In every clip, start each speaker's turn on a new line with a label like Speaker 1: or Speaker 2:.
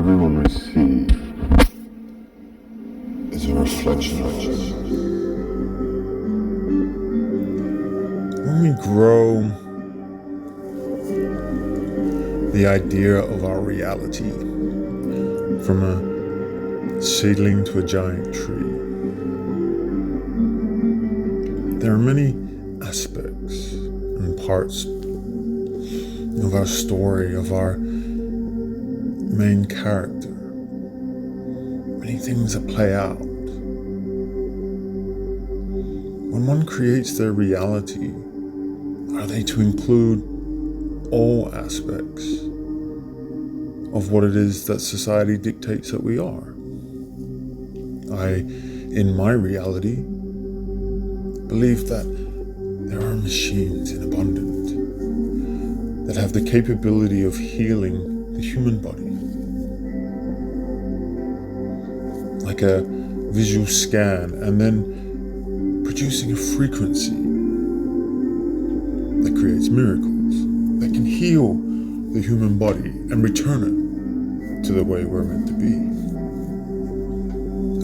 Speaker 1: everyone receives is a reflection of you.
Speaker 2: When we grow the idea of our reality from a seedling to a giant tree, there are many aspects and parts of our story, of our main character, many things that play out. When one creates their reality, are they to include all aspects of what it is that society dictates that we are? In my reality, believe that there are machines in abundance that have the capability of healing the human body. Like a visual scan, and then producing a frequency that creates miracles, that can heal the human body and return it to the way we're meant to be,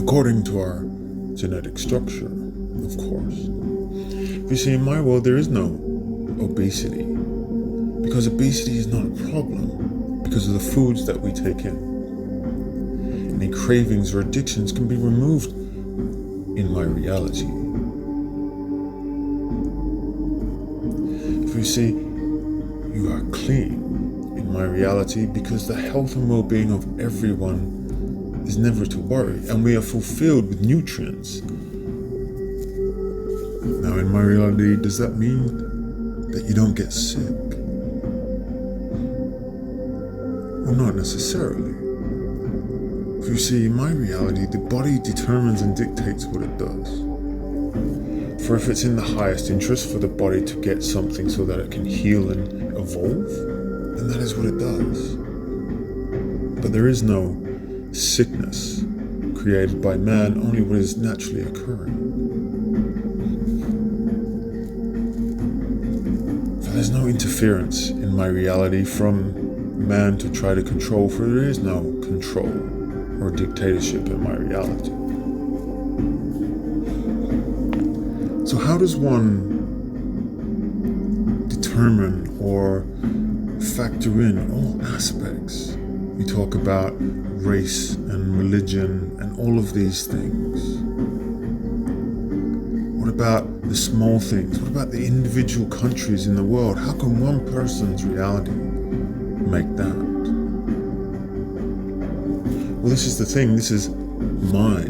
Speaker 2: according to our genetic structure, of course. You see, in my world, there is no obesity, because obesity is not a problem because of the foods that we take in. Any cravings or addictions can be removed in my reality. If you see, you are clean in my reality because the health and well-being of everyone is never to worry, and we are fulfilled with nutrients. Now, in my reality, does that mean that you don't get sick? Well, not necessarily. If you see, in my reality, the body determines and dictates what it does. For if it's in the highest interest for the body to get something so that it can heal and evolve, then that is what it does. But there is no sickness created by man, only what is naturally occurring. So there's no interference in my reality from man to try to control, for there is no control or dictatorship in my reality. So how does one determine or factor in all aspects? We talk about race and religion and all of these things. What about the small things? What about the individual countries in the world? How can one person's reality make that? Well, this is the thing. This is my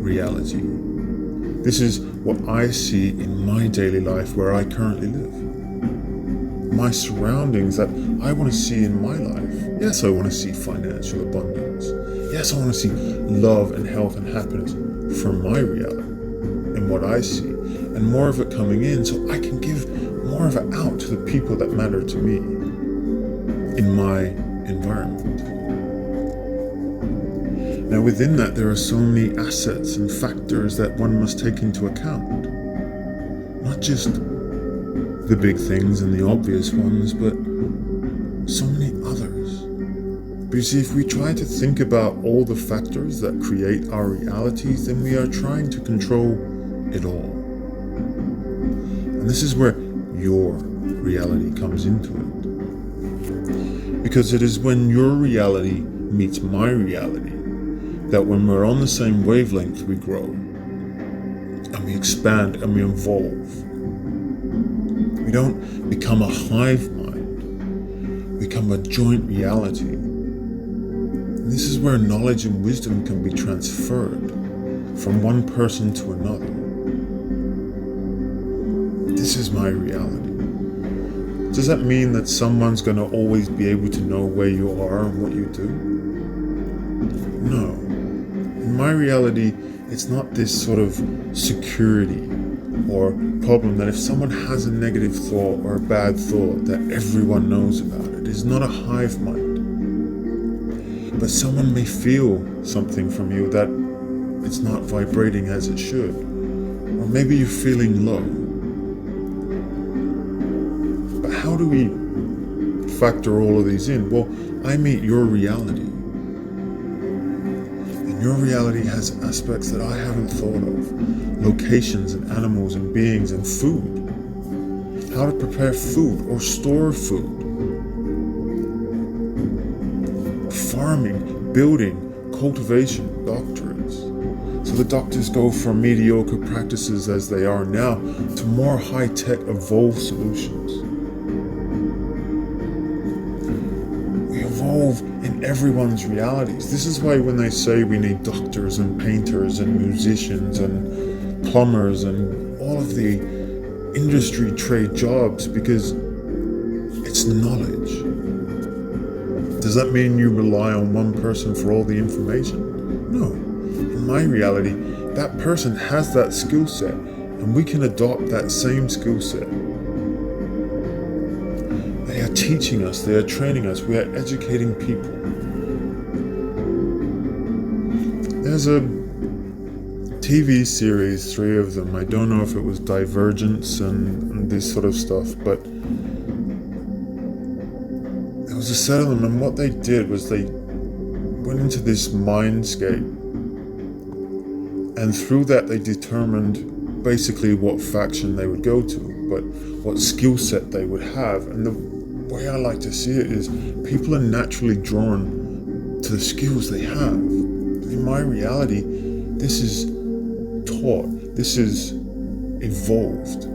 Speaker 2: reality. This is what I see in my daily life where I currently live. My surroundings that I want to see in my life. Yes, I want to see financial abundance. Yes, I want to see love and health and happiness from my reality and what I see, and more of it coming in so I can give more of it out to the people that matter to me in my environment. Now, within that, there are so many assets and factors that one must take into account. Not just the big things and the obvious ones, but so many others. But you see, if we try to think about all the factors that create our realities, then we are trying to control it all. And this is where your reality comes into it. Because it is when your reality meets my reality that when we're on the same wavelength, we grow and we expand and we evolve. We don't become a hive mind, we become a joint reality. And this is where knowledge and wisdom can be transferred from one person to another. This is my reality. Does that mean that someone's going to always be able to know where you are and what you do? No. In my reality, it's not this sort of security or problem that if someone has a negative thought or a bad thought that everyone knows about it. It's not a hive mind. But someone may feel something from you that it's not vibrating as it should. Or maybe you're feeling low. But how do we factor all of these in? Well, I meet your reality. your reality has aspects that I haven't thought of. Locations and animals and beings and food. How to prepare food or store food. Farming, building, cultivation, doctorates. So the doctors go from mediocre practices as they are now to more high-tech evolved solutions. We evolve in everyone's realities. This is why when they say we need doctors and painters and musicians and plumbers and all of the industry trade jobs, because it's knowledge. Does that mean you rely on one person for all the information? No. In my reality, that person has that skill set, and we can adopt that same skill set. They are teaching us, they are training us, we are educating people. There's a TV series, 3 of them. I don't know if it was Divergence and this sort of stuff, but there was a set of them, and what they did was they went into this mindscape, and through that they determined basically what faction they would go to, but what skill set they would have. And the way I like to see it is people are naturally drawn to the skills they have. In my reality, this is taught, this is evolved.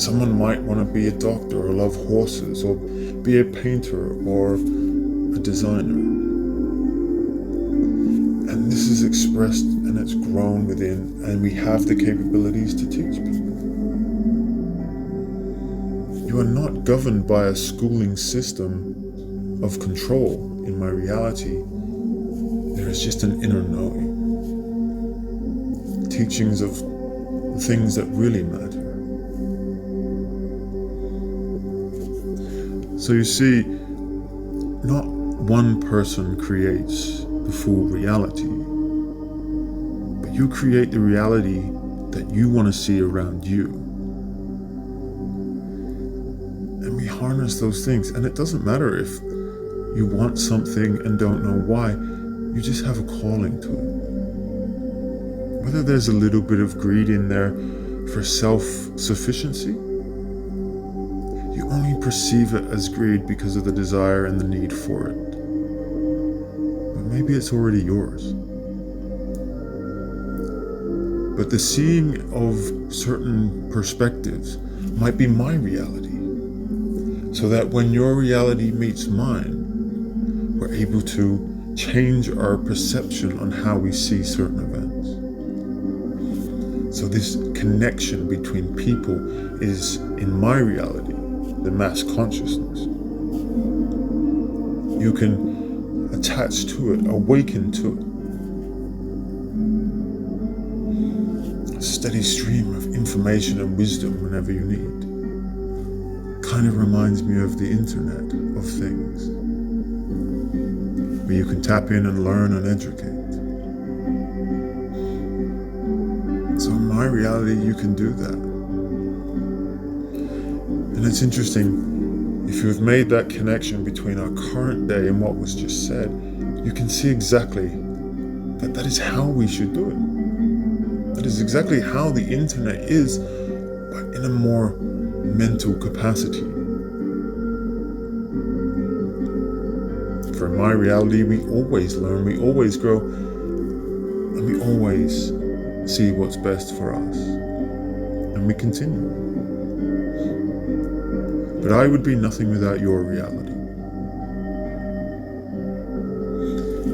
Speaker 2: Someone might want to be a doctor or love horses or be a painter or a designer. And this is expressed and it's grown within, and we have the capabilities to teach people. You are not governed by a schooling system of control. In my reality, there is just an inner knowing. Teachings of the things that really matter. So you see, not one person creates the full reality, but you create the reality that you want to see around you. And we harness those things, and it doesn't matter if you want something and don't know why, you just have a calling to it. Whether there's a little bit of greed in there for self-sufficiency, you only perceive it as greed because of the desire and the need for it. But maybe it's already yours. But the seeing of certain perspectives might be my reality, so that when your reality meets mine, we're able to change our perception on how we see certain events. So this connection between people is, in my reality, the mass consciousness. You can attach to it, awaken to it. A steady stream of information and wisdom whenever you need. Kind of reminds me of the Internet of Things, where you can tap in and learn and educate. So in my reality, you can do that. And it's interesting, if you have made that connection between our current day and what was just said, you can see exactly that that is how we should do it. That is exactly how the internet is, but in a more mental capacity. For my reality, we always learn, we always grow, and we always see what's best for us. And we continue. But I would be nothing without your reality.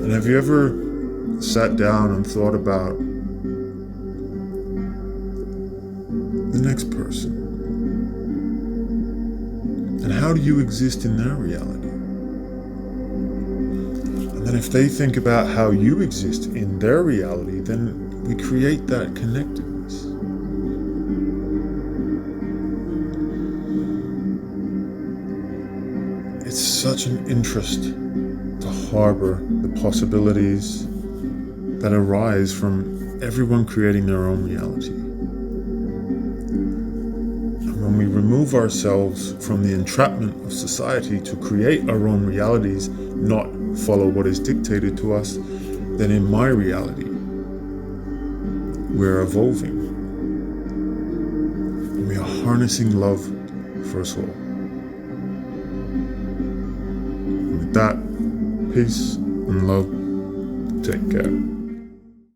Speaker 2: And have you ever sat down and thought about the next person? And how do you exist in their reality? And then if they think about how you exist in their reality, then we create that connectedness. It's such an interest to harbor the possibilities that arise from everyone creating their own reality. And when we remove ourselves from the entrapment of society to create our own realities, not follow what is dictated to us, then in my reality, we're evolving. And we are harnessing love for us all. And with that, peace and love. Take care.